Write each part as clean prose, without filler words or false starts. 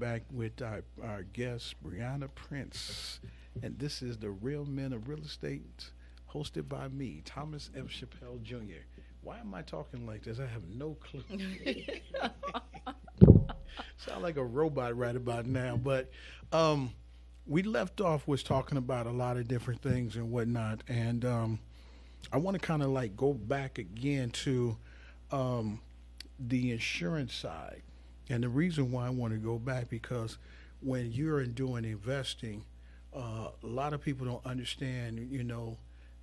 back with our guest, Briana Prince. And this is the Real Men of Real Estate, hosted by me, Thomas F Chappell Jr. Why am I talking like this? I have no clue. Sound like a robot right about now. But we left off was talking about a lot of different things and whatnot. And I want to kind of like go back again to the insurance side. And the reason why I want to go back because when you're doing investing, a lot of people don't understand,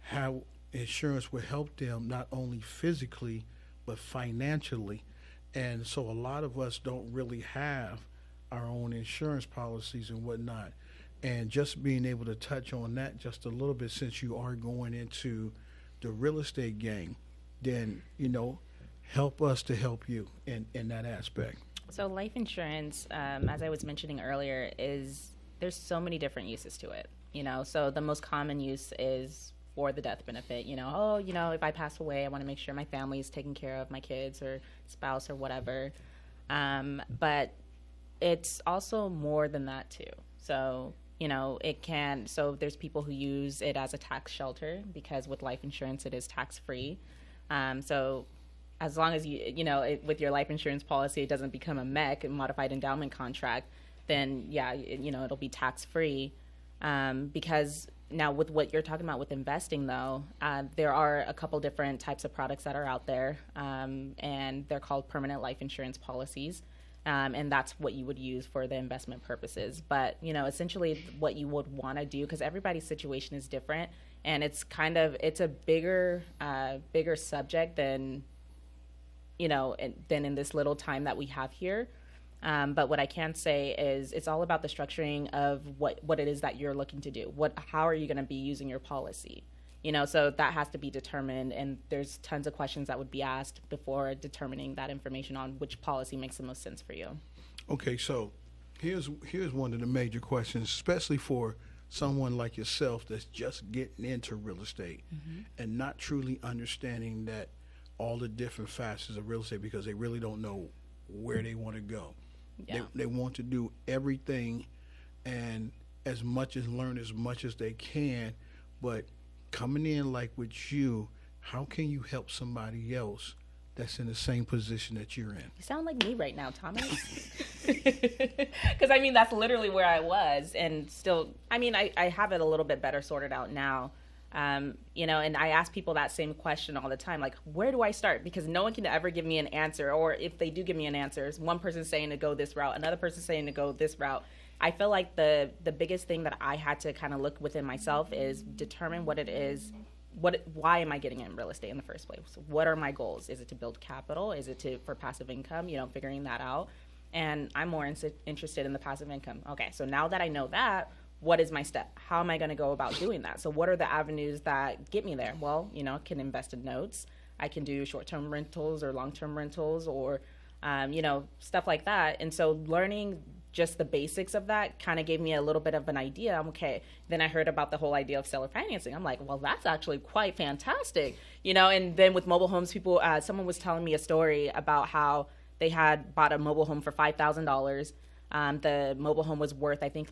how insurance will help them not only physically but financially. And so a lot of us don't really have our own insurance policies and whatnot. And just being able to touch on that just a little bit since you are going into the real estate game, then, help us to help you in that aspect. So life insurance, as I was mentioning earlier, there's so many different uses to it. So the most common use is for the death benefit. If I pass away, I want to make sure my family is taken care of, my kids or spouse or whatever. But it's also more than that too. So so there's people who use it as a tax shelter because with life insurance, it is tax free. So as long as with your life insurance policy, it doesn't become a MEC, a modified endowment contract, then it'll be tax free. Because now with what you're talking about with investing though, there are a couple different types of products that are out there, and they're called permanent life insurance policies. And that's what you would use for the investment purposes. But, essentially what you would want to do, because everybody's situation is different, and it's a bigger subject than in this little time that we have here. But what I can say is it's all about the structuring of what it is that you're looking to do. How are you going to be using your policy? So that has to be determined, and there's tons of questions that would be asked before determining that information on which policy makes the most sense for you. Okay, so here's one of the major questions, especially for someone like yourself that's just getting into real estate and not truly understanding that all the different facets of real estate because they really don't know where they want to go. Yeah. They want to do everything and learn as much as they can, but coming in like with you, how can you help somebody else that's in the same position that you're in? You sound like me right now, Thomas. Because, that's literally where I was. And still, I have it a little bit better sorted out now. And I ask people that same question all the time, like, where do I start? Because no one can ever give me an answer. Or if they do give me an answer, one person's saying to go this route, another person's saying to go this route. I feel like the biggest thing that I had to kind of look within myself is determine what it is. Why am I getting in real estate in the first place? What are my goals? Is it to build capital? Is it for passive income? Figuring that out. And I'm more interested in the passive income. Okay, so now that I know that, what is my step? How am I going to go about doing that? So what are the avenues that get me there? Well, I can invest in notes. I can do short-term rentals or long-term rentals or, stuff like that. And so learning just the basics of that kind of gave me a little bit of an idea. I'm okay. Then I heard about the whole idea of seller financing. I'm like, well, that's actually quite fantastic. And then with mobile homes, people, someone was telling me a story about how they had bought a mobile home for $5,000. The mobile home was worth, I think,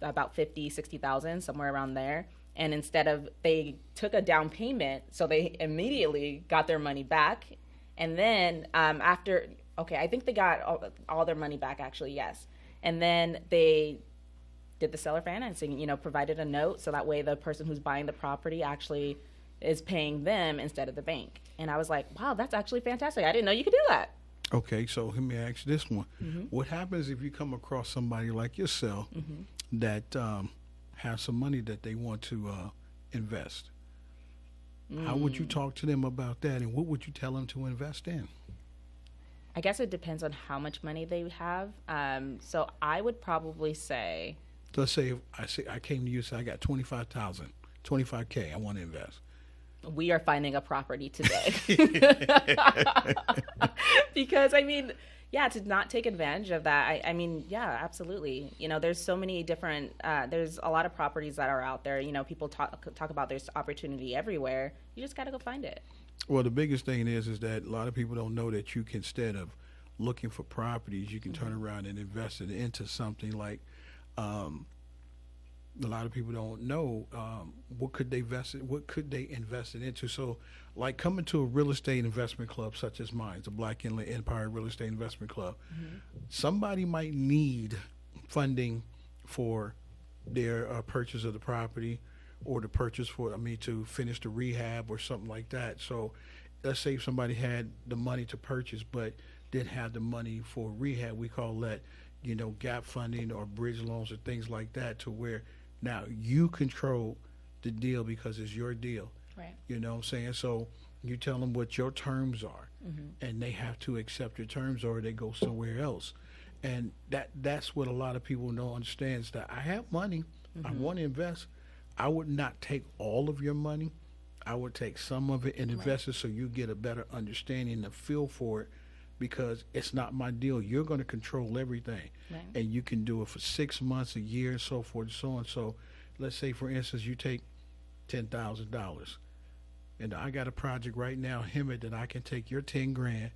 about 50, 60,000, somewhere around there. And they took a down payment, so they immediately got their money back. And then I think they got all their money back, actually, yes. And then they did the seller financing, provided a note, so that way the person who's buying the property actually is paying them instead of the bank. And I was like, wow, that's actually fantastic. I didn't know you could do that. Okay, so let me ask this one. What happens if you come across somebody like yourself that has some money that they want to invest? How would you talk to them about that, and what would you tell them to invest in? I guess it depends on how much money they have. So I would probably say... So let's say I came to you and said, I got $25K, I want to invest. We are finding a property today. Because, to not take advantage of that, absolutely. There's so many different, there's a lot of properties that are out there. People talk about there's opportunity everywhere. You just got to go find it. Well, the biggest thing is that a lot of people don't know that you can, instead of looking for properties, you can turn around and invest it into something like a lot of people don't know what could they invest it into. So, like coming to a real estate investment club such as mine, the Black Inland Empire Real Estate Investment Club, somebody might need funding for their purchase of the property, or the purchase to finish the rehab or something like that. So, let's say somebody had the money to purchase but didn't have the money for rehab. We call that, gap funding or bridge loans or things like that, to where now you control the deal because it's your deal. Right. You know what I'm saying? So you tell them what your terms are, and they have to accept your terms or they go somewhere else. And that's what a lot of people don't understand, is that I have money, I want to invest. I would not take all of your money. I would take some of it and invest it so you get a better understanding and feel for it, because it's not my deal. You're going to control everything. Right. And you can do it for 6 months, a year, and so forth and so on. So let's say, for instance, you take $10,000. And I got a project right now, Hemet, that I can take your 10 grand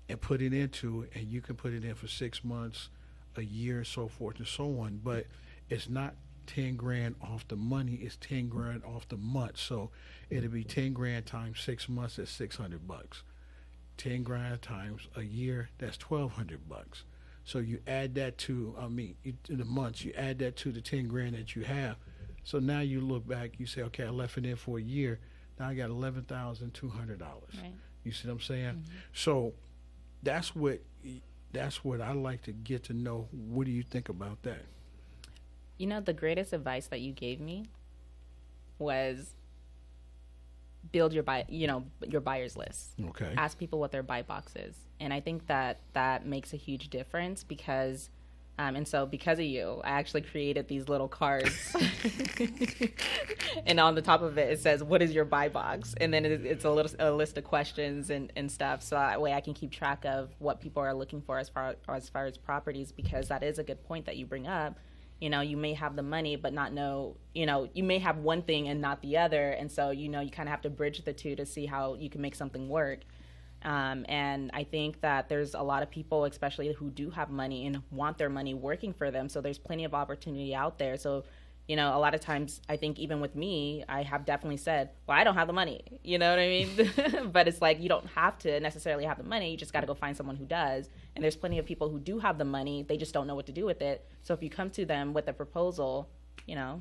and put it into it, and you can put it in for 6 months, a year, and so forth and so on. But it's not 10 grand off the money, it's 10 grand off the month. So it'll be 10 grand times 6 months, that's $600. 10 grand times a year, that's $1,200. So you add that to the months, you add that to the 10 grand that you have. So now you look back, you say, okay, I left it in for a year. Now I got $11,200. Right. You see what I'm saying? So that's what I like to get to know. What do you think about that? The greatest advice that you gave me was build your buyer's list. Okay. Ask people what their buy box is. And I think that makes a huge difference, because because of you, I actually created these little cards. And on the top of it says, what is your buy box? And then it's a list of questions and stuff. So that way I can keep track of what people are looking for as far as properties, because that is a good point that you bring up. You may have the money, but not know, you may have one thing and not the other. And so, you kind of have to bridge the two to see how you can make something work. And I think that there's a lot of people, especially who do have money and want their money working for them. So there's plenty of opportunity out there. So, a lot of times I think even with me, I have definitely said, well, I don't have the money. You know what I mean? But it's like, you don't have to necessarily have the money. You just got to go find someone who does. And there's plenty of people who do have the money. They just don't know what to do with it. So if you come to them with a proposal, you're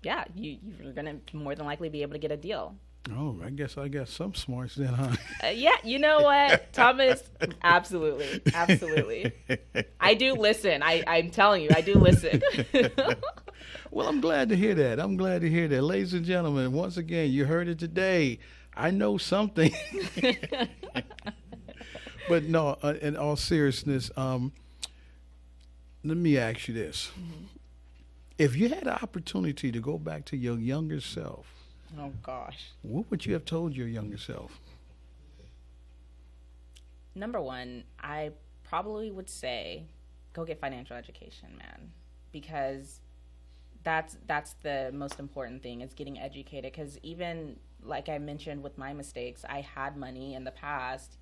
going to more than likely be able to get a deal. Oh, I guess I got some smarts then, huh? Yeah, you know what, Thomas? Absolutely. I do listen. I'm telling you, I do listen. Well, I'm glad to hear that. Ladies and gentlemen, once again, you heard it today. I know something. But no, in all seriousness, let me ask you this. If you had an opportunity to go back to your younger self, oh, gosh. what would you have told your younger self? Number one, I probably would say, go get financial education, man. Because that's the most important thing, is getting educated. Because even, like I mentioned with my mistakes, I had money in the past,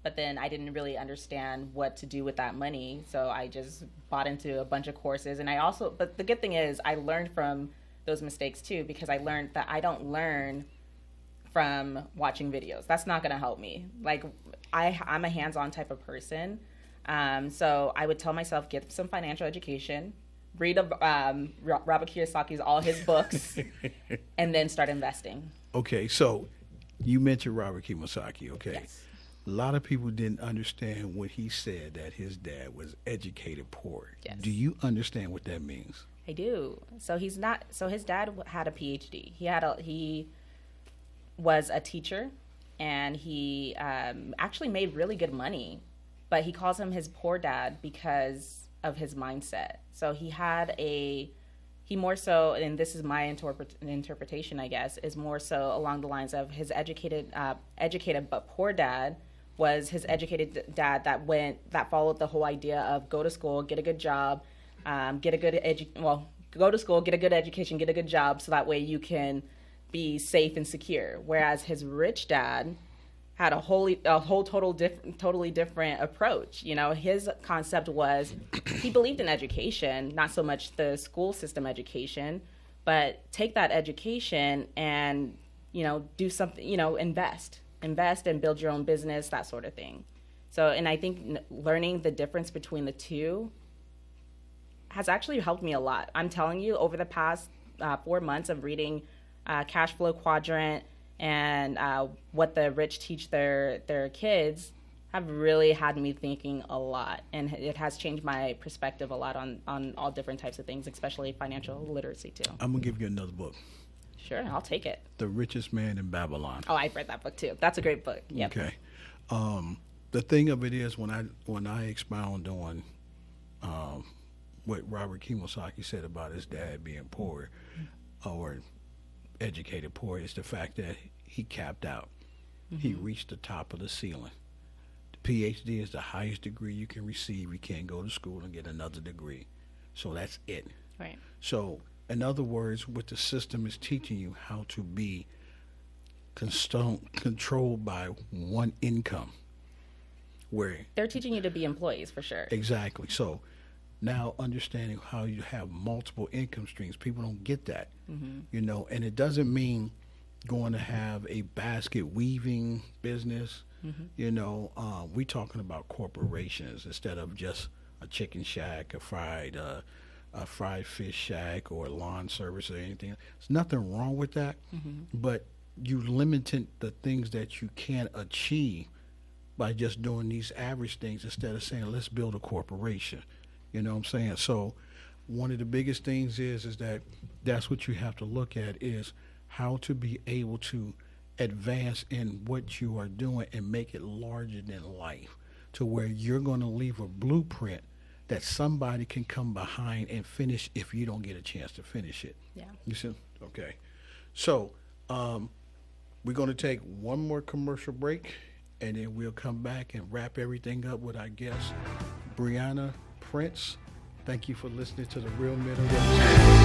but then I didn't really understand what to do with that money. So I just bought into a bunch of courses. And but the good thing is I learned from those mistakes too, because I learned that I don't learn from watching videos. That's not going to help me. Like I'm a hands-on type of person. So I would tell myself, get some financial education, read Robert Kiyosaki's all his books, and then start investing. Okay, so you mentioned Robert Kiyosaki, okay? Yes. A lot of people didn't understand when he said that his dad was educated poor. Yes. Do you understand what that means? I do. So his dad had a PhD. He was a teacher, and he actually made really good money, but he calls him his poor dad because of his mindset. So he more so, and this is my interpretation, I guess, is more so along the lines of his educated but poor dad was his educated dad that followed the whole idea of go to school, get a good job, go to school, get a good education, get a good job, so that way you can be safe and secure. Whereas his rich dad had a totally different approach. You know, his concept was he believed in education, not so much the school system education, but take that education and, you know, do something, you know, invest and build your own business, that sort of thing. So, and I think learning the difference between the two has actually helped me a lot. I'm telling you, over the past 4 months of reading Cash Flow Quadrant and what the rich teach their kids have really had me thinking a lot. And it has changed my perspective a lot on all different types of things, especially financial literacy too. I'm going to give you another book. Sure, I'll take it. The Richest Man in Babylon. Oh, I've read that book too. That's a great book. Yep. Okay. The thing of it is, when I expound on what Robert Kiyosaki said about his dad being poor or educated poor, is the fact that he capped out. Mm-hmm. He reached the top of the ceiling. The PhD is the highest degree you can receive. You can't go to school and get another degree. So that's it. Right. So, in other words, what the system is teaching you, how to be controlled by one income. Where they're teaching you to be employees, for sure. Exactly. So now understanding how you have multiple income streams, people don't get that. Mm-hmm. You know, and it doesn't mean going to have a basket weaving business. Mm-hmm. You know, we talking about corporations instead of just a chicken shack, a fried fish shack, or a lawn service or anything. There's nothing wrong with that, mm-hmm. but you limited the things that you can achieve by just doing these average things instead of saying, let's build a corporation. You know what I'm saying? So one of the biggest things is that that's what you have to look at, is how to be able to advance in what you are doing and make it larger than life, to where you're going to leave a blueprint that somebody can come behind and finish if you don't get a chance to finish it. Yeah. You see? Okay. So we're going to take one more commercial break, and then we'll come back and wrap everything up with our guest, Briana Prince. Thank you for listening to the Real Men and Women.